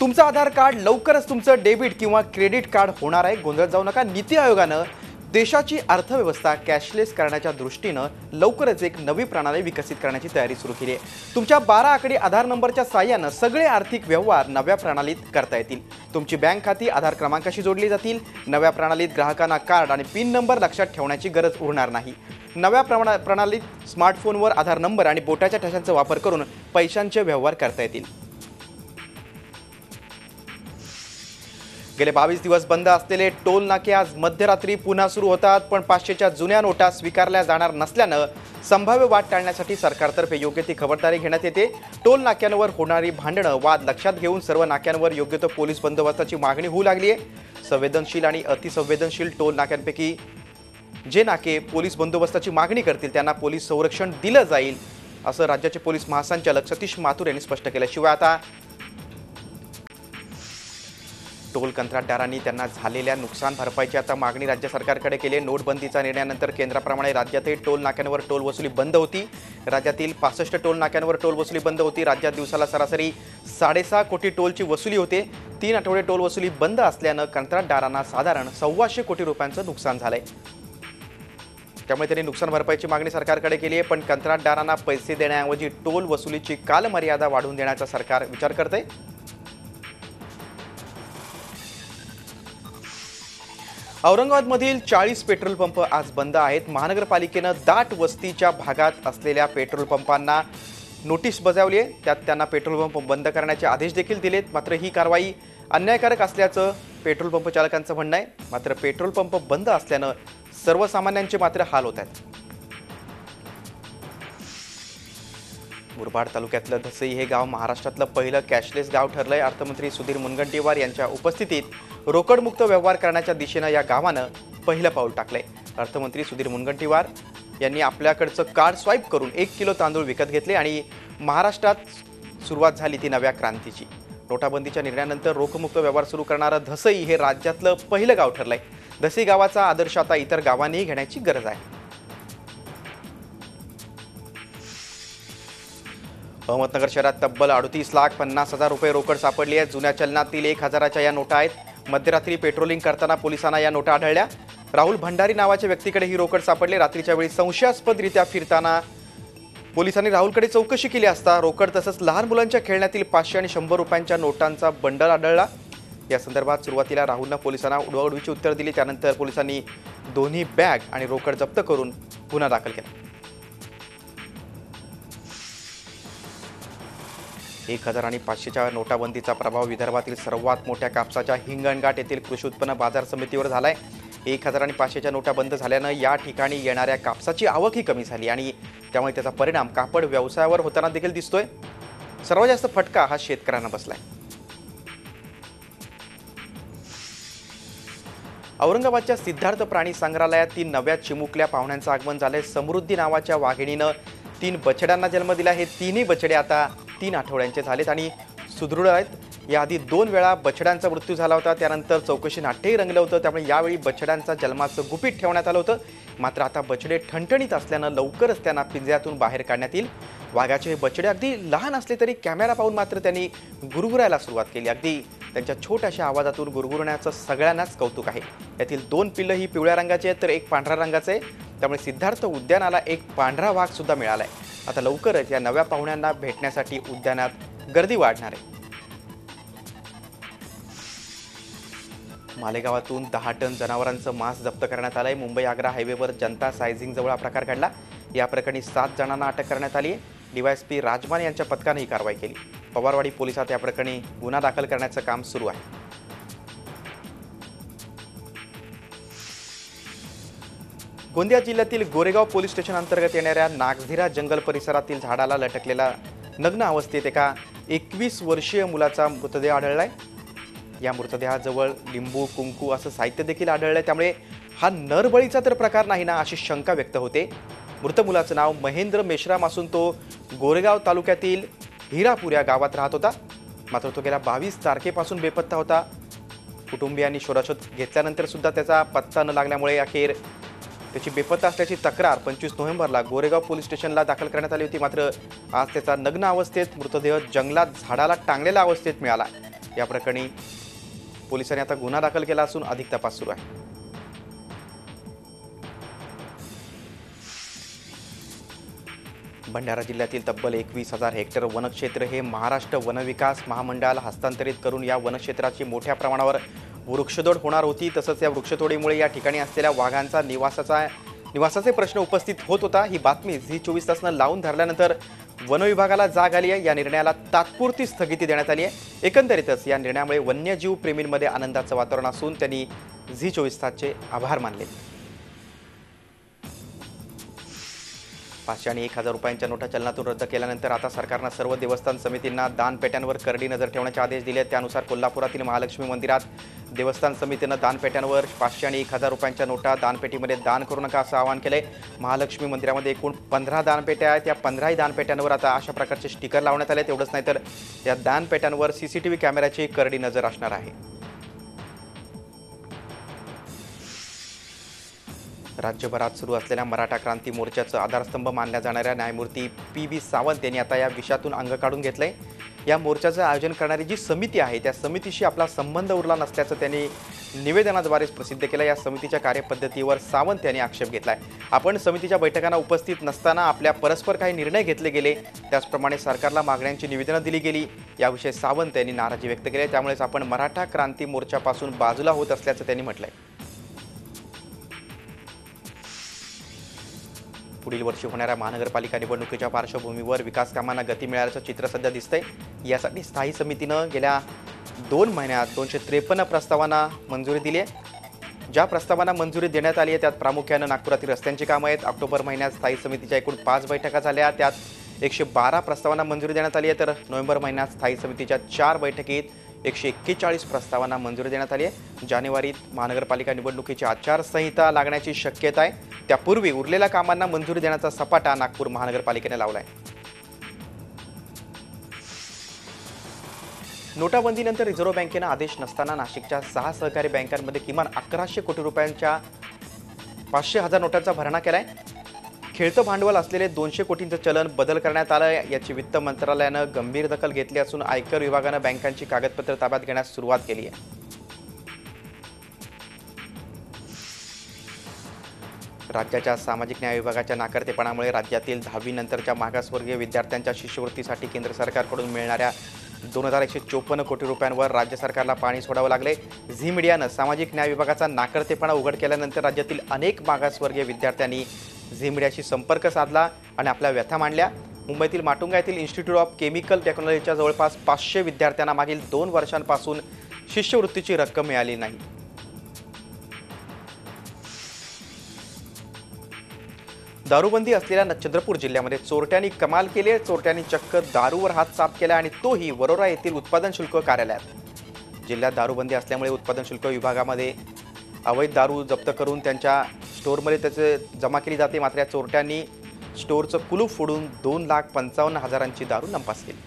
तुमचं आधार कार्ड लवकरच तुमचं डेबिट किंवा क्रेडिट कार्ड होणार आहे। गोंधळ जाऊ नका। नीती आयोगानं देशाची अर्थव्यवस्था कॅशलेस करण्याच्या दृष्टीनं लवकरच एक नवी प्रणाली विकसित करण्याची तयारी सुरू केली आहे। तुमच्या 12 आकडी आधार नंबरच्या साहाय्यानं सगळे आर्थिक व्यवहार नव्या प्रणालीत करता येतील। तुमची बँक खाती आधार क्रमांकाशी जोडली जातील। नव्या प्रणालीत ग्राहकांना कार्ड आणि पिन नंबर लक्षात ठेवण्याची गरज उरणार नाही। नव्या प्रणालीत स्मार्टफोनवर आधार नंबर आणि बोटाच्या ठशांचा वापर करून पैशांचे व्यवहार करता येतील। गेले 22 दिवस बंद असलेले टोल नाके आज मध्यरात्री पुन्हा सुरू होतात, पण 500च्या जुन्या नोटा स्वीकारल्या जाणार नसल्यानं संभाव्य वाद टाळण्यासाठी सरकारतर्फे योग्य ती खबरदारी घेण्यात येते। टोल नाक्यांवर होणारी भांडणं वाद लक्षात घेऊन सर्व नाक्यांवर योग्य तो पोलीस बंदोबस्ताची मागणी होऊ लागली आहे। संवेदनशील आणि अतिसंवेदनशील टोल नाक्यांपैकी जे नाके पोलीस बंदोबस्ताची मागणी करतील त्यांना पोलीस संरक्षण दिलं जाईल, असं राज्याचे पोलीस महासंचालक सतीश माथुर यांनी स्पष्ट केलं। शिवाय आता टोल कंत्राटदारांनी त्यांना झालेल्या नुकसान भरपाईची आता मागणी राज्य सरकारकडे केली आहे। नोटबंदीच्या निर्णयानंतर केंद्राप्रमाणे राज्यातही टोल नाक्यांवर टोल वसुली बंद होती। राज्यातील 65 टोल नाक्यांवर टोल वसुली बंद होती। राज्यात दिवसाला सरासरी 6.5 कोटी टोलची वसुली होते। 3 आठवडे टोल वसुली बंद असल्यानं कंत्राटदारांना साधारण 125 कोटी रुपयांचं नुकसान झालंय। त्यामुळे त्यांनी नुकसान भरपाईची मागणी सरकारकडे केली आहे, पण कंत्राटदारांना पैसे देण्याऐवजी टोल वसुलीची कालमर्यादा वाढवून देण्याचा सरकार विचार करते। औरंगाबादमधील 40 पेट्रोल पंप आज बंद आहेत। महानगरपालिकेनं दाट वस्तीच्या भागात असलेल्या पेट्रोल पंपांना नोटीस बजावली आहे। त्यात त्यांना पेट्रोल पंप बंद करण्याचे आदेश देखील दिलेत। मात्र ही कारवाई अन्यायकारक असल्याचं पेट्रोल पंप चालकांचं म्हणणं आहे। मात्र पेट्रोल पंप बंद असल्यानं सर्वसामान्यांचे मात्र हाल होत आहेत। मुरबाड तालुक्यातलं धसई हे गाव महाराष्ट्रातलं पहिलं कॅशलेस गाव ठरलंय। अर्थमंत्री सुधीर मुनगंटीवार यांच्या उपस्थितीत रोकडमुक्त व्यवहार करण्याच्या दिशेनं या गावानं पहिलं पाऊल टाकलंय। अर्थमंत्री सुधीर मुनगंटीवार यांनी आपल्याकडचं कार्ड स्वाईप करून 1 किलो तांदूळ विकत घेतले आणि महाराष्ट्रात सुरुवात झाली ती नव्या क्रांतीची। नोटाबंदीच्या निर्णयानंतर रोखमुक्त व्यवहार सुरू करणारं धसई हे राज्यातलं पहिलं गाव ठरलंय। धसई गावाचा आदर्श आता इतर गावांनीही घेण्याची गरज आहे। अहमदनगर शहरात तब्बल 38,50,000 रुपये रोकड सापडली आहे। जुन्या चलनातील 1,000च्या या नोटा आहेत। मध्यरात्री पेट्रोलिंग करताना पोलिसांना या नोटा आढळल्या। राहुल भंडारी नावाच्या व्यक्तीकडे ही रोकड सापडली। रात्रीच्या वेळी संशयास्पदरित्या फिरताना पोलिसांनी राहुलकडे चौकशी केली असता रोकड तसंच लहान मुलांच्या खेळण्यातील 500 आणि 100 रुपयांच्या नोटांचा बंडल आढळला। या संदर्भात सुरुवातीला राहुलनं पोलिसांना उडवाउडवीची उत्तर दिली। त्यानंतर पोलिसांनी दोन्ही बॅग आणि रोकड जप्त करून गुन्हा दाखल केला। 1,000 आणि 500च्या नोटाबंदीचा प्रभाव विदर्भातील सर्वात मोठ्या कापसाच्या हिंगणघाट येथील कृषी उत्पन्न बाजार समितीवर झालाय। 1,000 आणि 500च्या नोटा बंद झाल्यानं या ठिकाणी येणाऱ्या कापसाची आवकही कमी झाली आणि त्यामुळे त्याचा परिणाम कापड व्यवसायावर होताना देखील दिसतोय। सर्वात जास्त फटका हा शेतकऱ्यांना बसलाय। औरंगाबादच्या सिद्धार्थ प्राणी संग्रहालयात 3 नव्या चिमुकल्या पाहुण्यांचं आगमन झालंय। समृद्धी नावाच्या वाघिणीनं 3 बछड्यांना जन्म दिला। हे 3ही बछडे आता 3 आठवड्यांचे झालेत आणि सुदृढ आहेत। याआधी 2 वेळा बछड्यांचा मृत्यू झाला होता। त्यानंतर चौकशी नाट्यही रंगलं होतं। त्यामुळे यावेळी बछड्यांचा जन्माचं गुपित ठेवण्यात आलं होतं। मात्र आता बछडे ठणठणीत असल्यानं लवकरच त्यांना पिंजऱ्यातून बाहेर काढण्यात येईल। वाघाचे हे बछडे अगदी लहान असले तरी कॅमेरा पाहून मात्र त्यांनी गुरगुरायला सुरुवात केली। अगदी त्यांच्या छोट्याशा आवाजातून गुरगुरण्याचं सगळ्यांनाच कौतुक आहे। यातील 2 पिल्लं ही पिवळ्या रंगाची आहेत तर एक पांढऱ्या रंगाचं आहे। त्यामुळे सिद्धार्थ उद्यानाला एक पांढरा वाघ सुद्धा मिळालाय। आता लवकरच या नव्या पाहुण्यांना भेटण्यासाठी उद्यानात गर्दी वाढणार आहे। मालेगावातून 10 टन जनावरांचं मांस जप्त करण्यात आलंय। मुंबई आग्रा हायवेवर जनता सायझिंग जवळ हा प्रकार घडला। या प्रकरणी 7 जणांना अटक करण्यात आली आहे। डीवायएसपी राजमान यांच्या पथकाने ही कारवाई केली। पवारवाडी पोलिसात या प्रकरणी गुन्हा दाखल करण्याचं काम सुरू आहे। गोंदिया जिल्ह्यातील गोरेगाव पोलीस स्टेशन अंतर्गत येणाऱ्या नागझिरा जंगल परिसरातील झाडाला लटकलेला नग्न अवस्थेत एका 21 वर्षीय मुलाचा मृतदेह आढळलाय। या मृतदेहाजवळ लिंबू कुंकू असं साहित्य देखील आढळलंय। त्यामुळे हा नरबळीचा तर प्रकार नाही ना अशी शंका व्यक्त होते। मृत मुलाचं नाव महेंद्र मेश्राम असून तो गोरेगाव तालुक्यातील हिरापूर या गावात राहत होता। मात्र तो गेल्या 22 तारखेपासून बेपत्ता होता। कुटुंबियांनी शोधाशोध घेतल्यानंतर सुद्धा त्याचा पत्ता न लागल्यामुळे अखेर त्याची बेपत्ता असल्याची तक्रार 25 नोव्हेंबरला गोरेगाव पोलीस स्टेशनला दाखल करण्यात आली होती। मात्र आज त्याचा नग्न अवस्थेत मृतदेह जंगलात झाडाला टांगलेल्या अवस्थेत मिळाला। या प्रकरणी पोलिसांनी आता गुन्हा दाखल केला असून अधिक तपास सुरू आहे. भंडारा जिल्ह्यातील तब्बल 21,000 हेक्टर वनक्षेत्र हे महाराष्ट्र वनविकास महामंडळाला हस्तांतरित करून या वनक्षेत्राची मोठ्या प्रमाणावर वृक्षतोड होणार होती. तसंच या वृक्षतोडीमुळे या ठिकाणी असलेल्या वाघांचा निवासाचे प्रश्न उपस्थित होत होता. ही बातमी झी24 तासनं लावून धरल्यानंतर वन विभागाला जाग आली आहे. या निर्णयाला तात्पुरती स्थगिती देण्यात आली आहे. एकंदरीतच या निर्णयामुळे वन्यजीव प्रेमींमध्ये आनंदाचं वातावरण असून त्यांनी झी24 तासचे आभार मानले. 500 आणि 1,000 रुपयांच्या नोटा चलनातून रद्द केल्यानंतर आता सरकारनं सर्व देवस्थान समितींना दानपेट्यांवर करडी नजर ठेवण्याचे आदेश दिले. त्यानुसार कोल्हापुरातील महालक्ष्मी मंदिरात देवस्थान समितीनं दानपेट्यांवर 500 आणि 1,000 रुपयांच्या नोटा दानपेटीमध्ये दान करू नका असं आवाहन केलंय. महालक्ष्मी मंदिरामध्ये एकूण 15 दानपेट्या आहेत. या 15 दानपेट्यांवर आता अशा प्रकारचे स्टिकर लावण्यात आले. तेवढंच नाही तर या दानपेट्यांवर CCTV कॅमेऱ्याची करडी नजर असणार आहे. राज्यभरात सुरू असलेल्या मराठा क्रांती मोर्चाचं आधारस्तंभ मानल्या जाणाऱ्या न्यायमूर्ती PB सावंत यांनी आता या विषयातून अंग काढून घेतलंय. या मोर्चाचं आयोजन करणारी जी समिती आहे त्या समितीशी आपला संबंध उरला नसल्याचं त्यांनी निवेदनाद्वारे प्रसिद्ध केलं. या समितीच्या कार्यपद्धतीवर सावंत यांनी आक्षेप घेतलाय. आपण समितीच्या बैठकांना उपस्थित नसताना आपल्या परस्पर काही निर्णय घेतले गेले, त्याचप्रमाणे सरकारला मागण्यांची निवेदनं दिली गेली, याविषयी सावंत यांनी नाराजी व्यक्त केली. त्यामुळेच आपण मराठा क्रांती मोर्चापासून बाजूला होत असल्याचं त्यांनी म्हटलंय. पुढील वर्षी होणाऱ्या महानगरपालिका निवडणुकीच्या पार्श्वभूमीवर विकास कामांना गती मिळाल्याचं चित्र सध्या दिसतंय. यासाठी स्थायी समितीनं गेल्या 2 महिन्यात 253 प्रस्तावांना मंजुरी दिली आहे. ज्या प्रस्तावांना मंजुरी देण्यात आली आहे त्यात प्रामुख्यानं नागपुरातील रस्त्यांची कामं आहेत. ऑक्टोबर महिन्यात स्थायी समितीच्या एकूण 5 बैठका झाल्या, त्यात 112 प्रस्तावांना मंजुरी देण्यात आली आहे. तर नोव्हेंबर महिन्यात स्थायी समितीच्या 4 बैठकीत 141 प्रस्तावांना मंजुरी देण्यात आली आहे. जानेवारीत महानगरपालिका निवडणुकीची आचारसंहिता लागण्याची शक्यता आहे. त्यापूर्वी उरलेल्या कामांना मंजुरी देण्याचा सपाटा नागपूर महानगरपालिकेने लावलाय. नोटाबंदीनंतर रिझर्व्ह बँकेनं आदेश नसताना नाशिकच्या 6 सहकारी बँकांमध्ये किमान 1100 कोटी रुपयांच्या 500,000 नोटांचा भरणा केलाय. खेळतं भांडवल असलेले 200 कोटींचं चलन बदल करण्यात आलं. याची वित्त मंत्रालयानं गंभीर दखल घेतली असून आयकर विभागानं बँकांची कागदपत्र ताब्यात घेण्यास सुरुवात केली आहे. राज्याच्या सामाजिक न्याय विभागाच्या नाकर्तेपणामुळे राज्यातील 10वी नंतरच्या मागासवर्गीय विद्यार्थ्यांच्या शिष्यवृत्तीसाठी केंद्र सरकारकडून मिळणाऱ्या 2,154 कोटी रुपयांवर राज्य सरकारला पाणी सोडावं लागले. झी मीडियानं सामाजिक न्याय विभागाचा नाकर्तेपणा उघड केल्यानंतर राज्यातील अनेक मागासवर्गीय विद्यार्थ्यांनी झी मीडियाशी संपर्क साधला आणि आपल्या व्यथा मांडल्या. मुंबईतील माटुंगा येथील इन्स्टिट्यूट ऑफ केमिकल टेक्नॉलॉजीच्या जवळपास 500 विद्यार्थ्यांना मागील 2 वर्षांपासून शिष्यवृत्तीची रक्कम मिळाली नाही. दारूबंदी असलेल्या चंद्रपूर जिल्ह्यामध्ये चोरट्यांनी कमाल केली आहे. चोरट्यांनी चक्क दारूवर हात साफ केला आणि तोही वरोरा येथील उत्पादन शुल्क कार्यालयात. जिल्ह्यात दारूबंदी असल्यामुळे उत्पादन शुल्क विभागामध्ये अवैध दारू जप्त करून त्यांच्या स्टोअरमध्ये त्याचे जमा केली जाते. मात्र या चोरट्यांनी स्टोअरचं कुलूप फोडून 2,55,000ची दारू नंपास केली.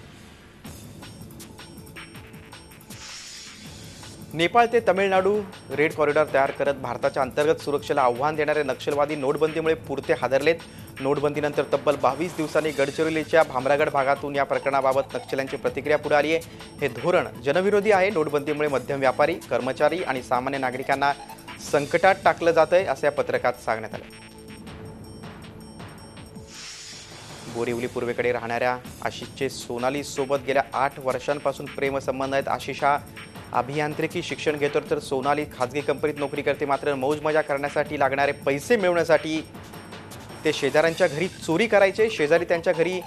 नेपाळ ते तमिळनाडू रेड कॉरिडॉर तयार करत भारताच्या अंतर्गत सुरक्षेला आव्हान देणारे नक्षलवादी नोटबंदीमुळे पुरते हादरलेत. नोटबंदीनंतर तब्बल 22 दिवसांनी गडचिरोलीच्या भामरागड भागातून या प्रकरणाबाबत नक्षल्यांची प्रतिक्रिया पुढे आली आहे. हे धोरण जनविरोधी आहे. नोटबंदीमुळे मध्यम व्यापारी, कर्मचारी आणि सामान्य नागरिकांना संकटात टाकलं जातंय असं या पत्रकात सांगण्यात आलं. बोरिवली पूर्वेकडे राहणाऱ्या आशिषचे सोनाली सोबत गेल्या 8 वर्षांपासून प्रेमसंबंध आहेत. आशिष हा अभियांत्रिकी शिक्षण घेतो तर सोनाली खाजगी कंपनीत नोकरी करते. मात्र मौज मजा करण्यासाठी लागणारे पैसे मिळवण्यासाठी ते शेजाऱ्यांच्या घरी चोरी करायचे. शेजारी त्यांच्या घरी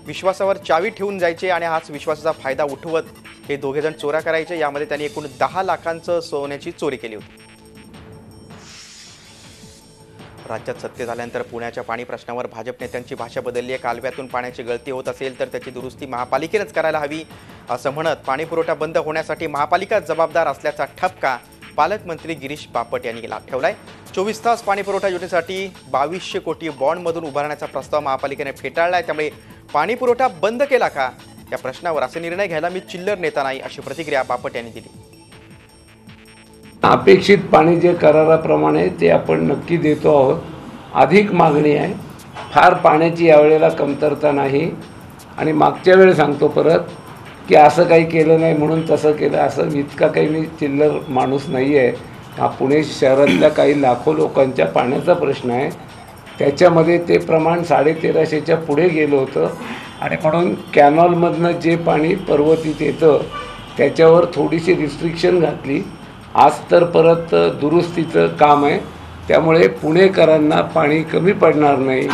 विश्वासावर चावी ठेवून जायचे आणि हाच विश्वासाचा फायदा उठवत हे दोघेजण चोऱ्या करायचे. यामध्ये त्यांनी एकूण 10 लाखांचं सोन्याची चोरी केली होती. राज्यात सत्य झाल्यानंतर पुण्याच्या पाणी प्रश्नावर भाजप नेत्यांची भाषा बदलली आहे. कालव्यातून पाण्याची गळती होत असेल तर त्याची दुरुस्ती महापालिकेनेच करायला हवी असं म्हणत पाणीपुरवठा बंद होण्यासाठी महापालिका जबाबदार असल्याचा ठपका पालकमंत्री गिरीश बापट यांनी ठेवलाय. 24 तास पाणीपुरवठा योजनेसाठी 2200 कोटी बॉन्डमधून उभारण्याचा प्रस्ताव महापालिकेने फेटाळलाय. त्यामुळे पाणीपुरवठा बंद केला का या प्रश्नावर असे निर्णय घ्यायला मी चिल्लर नेता नाही अशी प्रतिक्रिया बापट यांनी दिली. अपेक्षित पाणी जे कराराप्रमाणे ते आपण नक्की देतो आहोत. अधिक मागणी आहे. फार पाण्याची यावेळेला कमतरता नाही. आणि मागच्या वेळेस सांगतो परत की असं काही केलं नाही म्हणून तसं केलं, असं इतका काही मी चिल्लर माणूस नाही आहे. हा पुणे शहरातल्या काही लाखो लोकांच्या पाण्याचा प्रश्न आहे. त्याच्यामध्ये ते प्रमाण 1350च्या पुढे गेलं होतं आणि म्हणून कॅनॉलमधनं जे पाणी पर्वतीत येतं त्याच्यावर थोडीशी रिस्ट्रिक्शन घातली. आज तर परत दुरुस्तीचं काम आहे, त्यामुळे पुणेकरांना पाणी कमी पडणार नाही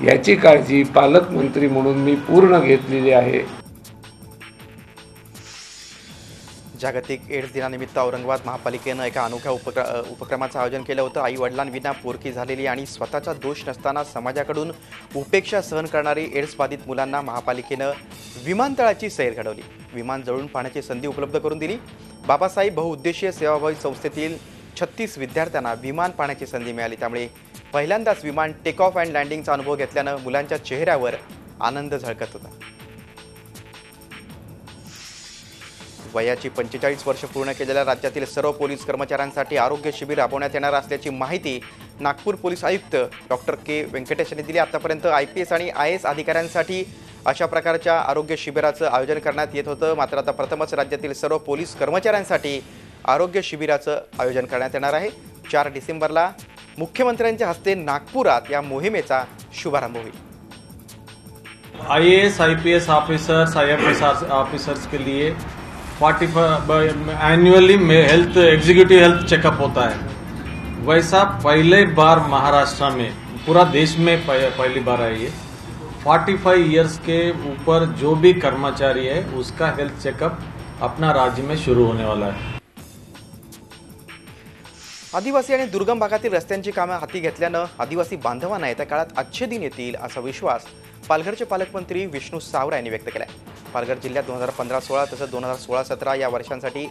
याची काळजी पालकमंत्री म्हणून मी पूर्ण घेतलेली आहे. जागतिक एड्स दिनानिमित्त औरंगाबाद महापालिकेनं एका अनोख्या उपक्रमाचं आयोजन केलं होतं. आई वडिलांविना पोरकी झालेली आणि स्वतःचा दोष नसताना समाजाकडून उपेक्षा सहन करणारी एड्स बाधित मुलांना महापालिकेनं विमानतळाची सैर घडवली. विमान जळून पाहण्याची संधी उपलब्ध करून दिली. बाबासाहेब बहुउद्देशीय सेवाभावी संस्थेतील 36 विद्यार्थ्यांना विमान पाहण्याची संधी मिळाली. त्यामुळे पहिल्यांदाच विमान टेक ऑफ अँड लँडिंगचा अनुभव घेतल्यानं मुलांच्या चेहऱ्यावर आनंद झळकत होता. वयाची 45 वर्ष पूर्ण केलेल्या राज्यातील सर्व पोलीस कर्मचाऱ्यांसाठी आरोग्य शिबिर राबवण्यात येणार असल्याची माहिती नागपूर पोलीस आयुक्त डॉक्टर के व्यंकटेश यांनी दिली. आतापर्यंत IPS आणि IAS अधिकाऱ्यांसाठी अशा प्रकारच्या आरोग्य शिबिराचं आयोजन करण्यात येत होतं. मात्र आता प्रथमच राज्यातील सर्व पोलीस कर्मचाऱ्यांसाठी आरोग्य शिबिराचं आयोजन करण्यात येणार आहे. 4 डिसेंबरला मुख्यमंत्र्यांच्या हस्ते नागपुरात या मोहिमेचा शुभारंभ होईल. IAS IPS officers IFS officers के लिए 45 annually health executive health checkup होता है. वैसा पहले बार महाराष्ट्र में, पूरा देश में पहली बार है ये. 45 इयर्स के ऊपर जो भी कर्मचारी है उसका हेल्थ चेकअप अपना राज्य में शुरू होने वाला है. आदिवासी आणि दुर्गम भागातील रस्त्यांची कामं हाती घेतल्यानं आदिवासी बांधवांना येत्या काळात अच्छे दिन येतील असा विश्वास पालघरचे पालकमंत्री विष्णू सावरा यांनी व्यक्त केला आहे. पालघर जिल्ह्यात 2015-16 तसंच 2016-17 या वर्षांसाठी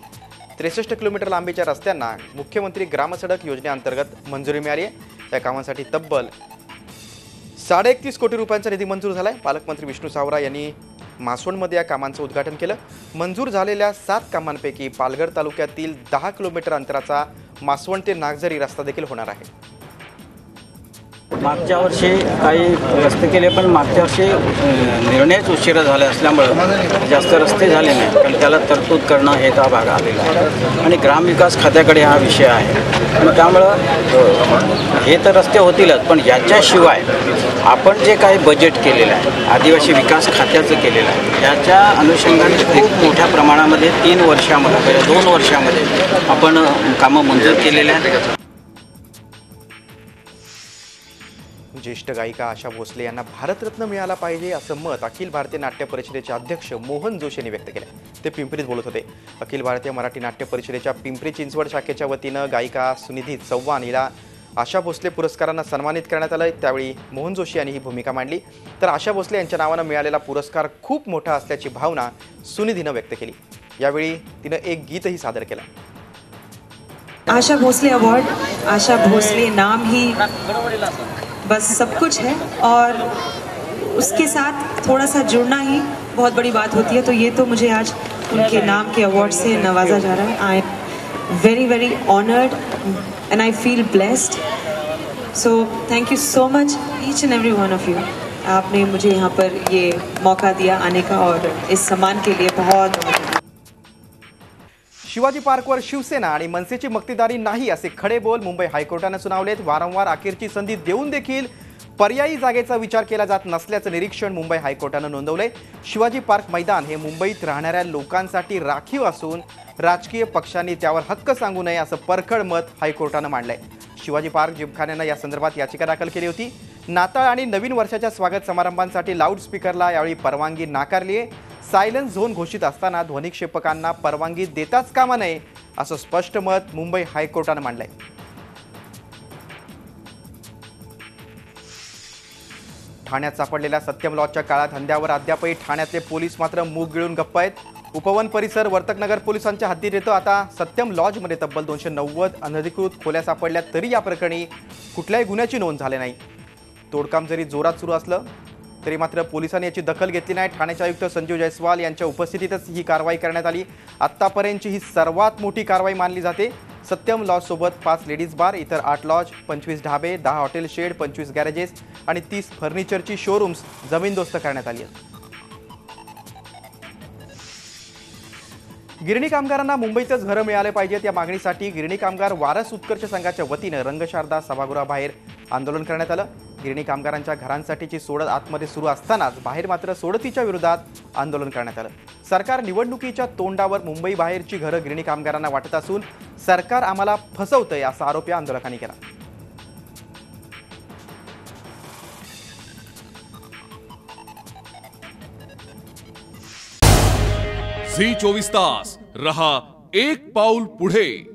63 किलोमीटर लांबीच्या रस्त्यांना मुख्यमंत्री ग्रामसडक योजनेअंतर्गत मंजुरी मिळाली आहे. या कामांसाठी तब्बल 31.5 कोटी रुपयांचा निधी मंजूर झाला आहे. पालकमंत्री विष्णू सावरा यांनी मासवणमध्ये या कामांचं उद्घाटन केलं. मंजूर झालेल्या 7 कामांपैकी पालघर तालुक्यातील 10 किलोमीटर अंतराचा मासवण ते नागझरी रस्ता देखील होणार आहे. मागच्या वर्षी काही रस्ते केले, पण मागच्या वर्षी निर्णयच उशिरा झाला असल्यामुळं जास्त रस्ते झाले नाही. पण त्याला तरतूद करणं हे त्या भाग आलेला आहे आणि ग्रामविकास खात्याकडे हा विषय आहे. आणि त्यामुळं हे तर रस्ते होतीलच, पण याच्याशिवाय आपण जे काही बजेट केलेलं आहे आदिवासी विकास खात्याचं केलेलं आहे याच्या अनुषंगाने खूप मोठ्या प्रमाणामध्ये 3 वर्षामध्ये 2 वर्षामध्ये आपण कामं मंजूर केलेल्या आहेत. ज्येष्ठ गायिका आशा भोसले यांना भारतरत्न मिळाला पाहिजे असं मत अखिल भारतीय नाट्य परिषदेचे अध्यक्ष मोहन जोशी यांनी व्यक्त केलं. ते पिंपरीत बोलत होते. अखिल भारतीय मराठी नाट्य परिषदेच्या पिंपरी चिंचवड शाखेच्या वतीनं गायिका सुनिधी चव्हाण हिला आशा भोसले पुरस्कारानं सन्मानित करण्यात आलं. त्यावेळी मोहन जोशी यांनी ही भूमिका मांडली. तर आशा भोसले यांच्या नावानं मिळालेला पुरस्कार खूप मोठा असल्याची भावना सुनिधीनं व्यक्त केली. यावेळी तिनं एक गीतही सादर केलं. आशा भोसले अवार्ड, आशा भोसले नाम ही बस सब कुछ है और उसके साथ थोड़ा सा जुड़ना ही बहुत बड़ी बात होती है. तो ये तो मुझे आज उनके नाम के अवार्ड से नवाजा जा रहा है. I am very very honoured and I feel blessed. So thank you so much each end every one of you. आपने मुझे यहाँ पर ये मौका दिया आने का और इस सम्मान के लिए बहुत बहुत. शिवाजी पार्कवर शिवसेना आणि मनसेची मक्तेदारी नाही असे खडे बोल मुंबई हायकोर्टाने सुनावलेत. वारंवार अखेरची संधी देऊन देखील पर्यायी जागेचा विचार केला जात नसल्याचं निरीक्षण मुंबई हायकोर्टाने नोंदवलंय. शिवाजी पार्क मैदान हे मुंबईत राहणाऱ्या लोकांसाठी राखीव असून राजकीय पक्षांनी त्यावर हक्क सांगू नये असं परखड मत हायकोर्टाने मांडलंय. शिवाजी पार्क जिमखान्यानं या संदर्भात याचिका दाखल केली होती. नाताळ आणि नवीन वर्षाच्या स्वागत समारंभांसाठी लाऊडस्पीकरला यावेळी परवानगी नाकारली आहे. सायलेन्स झोन घोषित असताना ध्वनिक्षेपकांना परवानगी देताच कामा नये असं स्पष्ट मत मुंबई हायकोर्टानं मांडलंय. ठाण्यात सापडलेल्या सत्यम लॉजच्या काळ्या धंद्यावर अद्यापही ठाण्यातले पोलीस मात्र मूग गिळून गप्प आहेत. उपवन परिसर वर्तकनगर पोलिसांच्या हद्दीत येतो. आता सत्यम लॉजमध्ये तब्बल 290 अनधिकृत खोल्या सापडल्या तरी या प्रकरणी कुठल्याही गुन्ह्याची नोंद झाली नाही. तोडकाम जरी जोरात सुरू असलं तरी मात्र पोलिसांनी याची दखल घेतली नाही. ठाण्याचे आयुक्त संजीव जयस्वाल यांच्या उपस्थितीतच ही कारवाई करण्यात आली. आत्तापर्यंतची ही सर्वात मोठी कारवाई मानली जाते. सत्यम लॉजसोबत 5 लेडीज बार, इतर 8 लॉज, 25 ढाबे, 10 हॉटेल शेड, 25 गॅरेजेस आणि 30 फर्निचरची शोरूम्स जमीनदोस्त करण्यात आली आहेत. गिरणी कामगारांना मुंबईतच घरं मिळाले पाहिजेत या मागणीसाठी गिरणी कामगार वारस उत्कर्ष संघाच्या वतीनं रंगशारदा सभागृहाबाहेर आंदोलन करण्यात आलं। गिरणी कामगारांच्या घरांसाठीची सोडत आतमध्ये सुरू असतानाच बाहेर मात्र सोडतीच्या विरोधात आंदोलन करण्यात आलं। सरकार निवडणुकीच्या तोंडावर मुंबई बाहेरची घरं गिरणी कामगारांना वाटत असून सरकार आम्हाला फसवतंय असा आरोप या आंदोलकांनी केला। झी 24 तास रहा एक पाऊल पुढे।